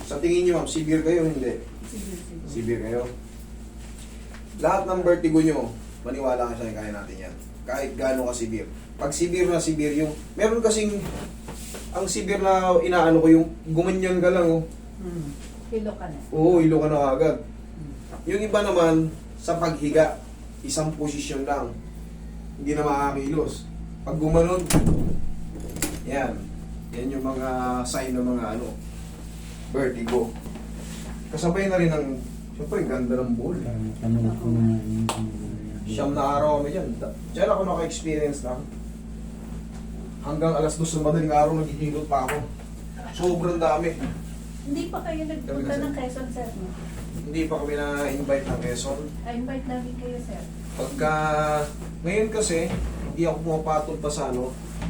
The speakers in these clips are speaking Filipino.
Sa tingin niyo, ma'am, severe kayo o hindi? Sige. Severe kayo. Lahat ng vertigo nyo, maniwala ka sa kaya natin yan. Kahit gaano ka severe. Pag severe na severe yung... Meron kasing... Ang severe na inaano ko yung gumanyan ka lang, oh. Hilo ka na. Oo, ilo ka na agad. Yung iba naman, sa paghiga, isang posisyon lang. Hindi na makakilos. Pag gumanon, yan. Yan yung mga sign ng mga vertigo. Kasabay na rin ng, siyempre, ganda ng ball. Ano ko na Siyam na araw kami dyan. Diyan ako naka-experience lang. Hanggang alas 2 ng madaling araw, naghihilot pa ako. Sobrang dami. Hindi pa kayo nagpunta Sabi ng Quezon, sir, no? Hindi pa kami na-invite ng Quezon. I-invite namin kayo, sir. Pagka, ngayon kasi, hindi ako pumapatol pa sa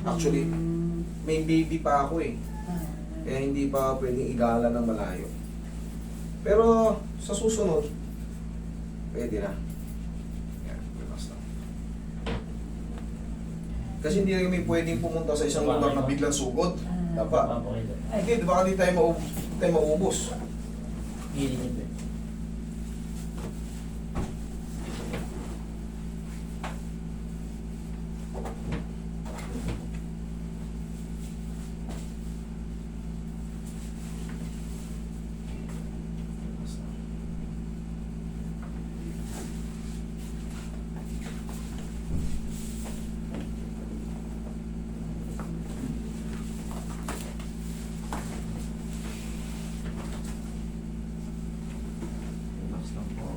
Actually, may baby pa ako eh. Kaya hindi pa pwedeng igala ng malayo. Pero, sa susunod, pwede na. Yan, relax lang. Kasi hindi kami pwedeng pumunta sa isang lugar na biglang sugod. Dapat. Hindi, baka hindi tayo maubos. Healing ito. Relax lang po.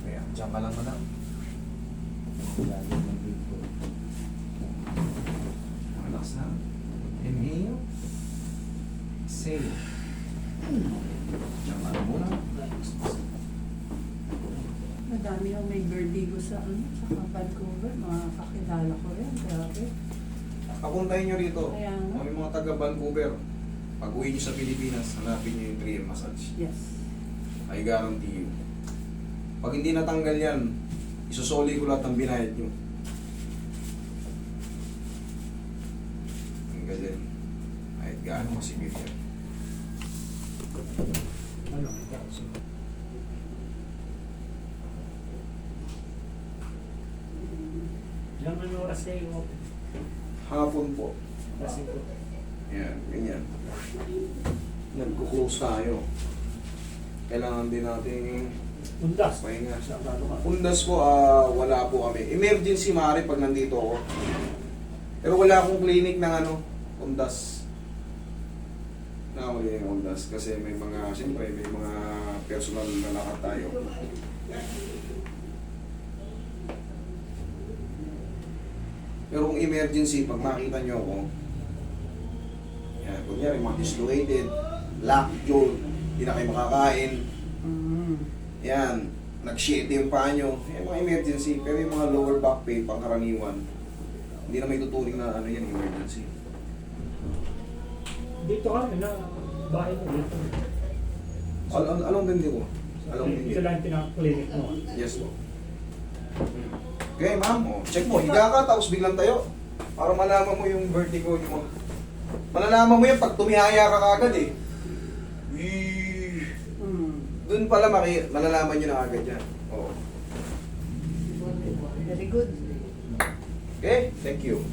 Kaya, diyan ka lang madam. Relax na. Inhale. Exhale. Diyan ka lang muna. Madami yung may vertigo sa Vancouver. Mga kakilala ko rin. Grabe. Papuntahin nyo rito. Kaya nga. May mga taga Vancouver. Pag uwi nyo sa Pilipinas, hanapin nyo yung 3M massage. Yes. I guarantee you. Pag hindi natanggal yan, isusoli ko lahat ng binayad nyo. Ang ganyan. Kahit gaano masibig yan. Ano? Ilang ano oras kayo? Hapon po. Kasi po. Yan, ganyan. Nagko-close tayo. Kailangan din natin Undas. pahinga. Sa ano ka? Undas po, wala po kami. Emergency maaari pag nandito ako. Pero wala akong clinic ng undas. Nakakuli yung undas kasi may mga, siyempre, may mga personal na lakad tayo. Pero kung emergency, pag makita nyo ako, yan, kunyari, mga dislocated, lockjaw, hindi na kayo makakain, yan, nag-shit yung paa nyo, yan mga emergency. Pero yung mga lower back pain, pangkaraniwan, hindi na may tuturing na yan, emergency. Dito kami na bahay mo dito. Along din ko. Along din Ito lang yung pinaka-clinic mo. Yes po. Okay, ma'am. Check mo. Higa ka, tapos biglang tayo. Para malaman mo yung vertigo mo. Malalaman mo yan pag tumihaya ka kagad eh. Doon pala malalaman nyo na agad yan. Oo. Very good. Okay, thank you.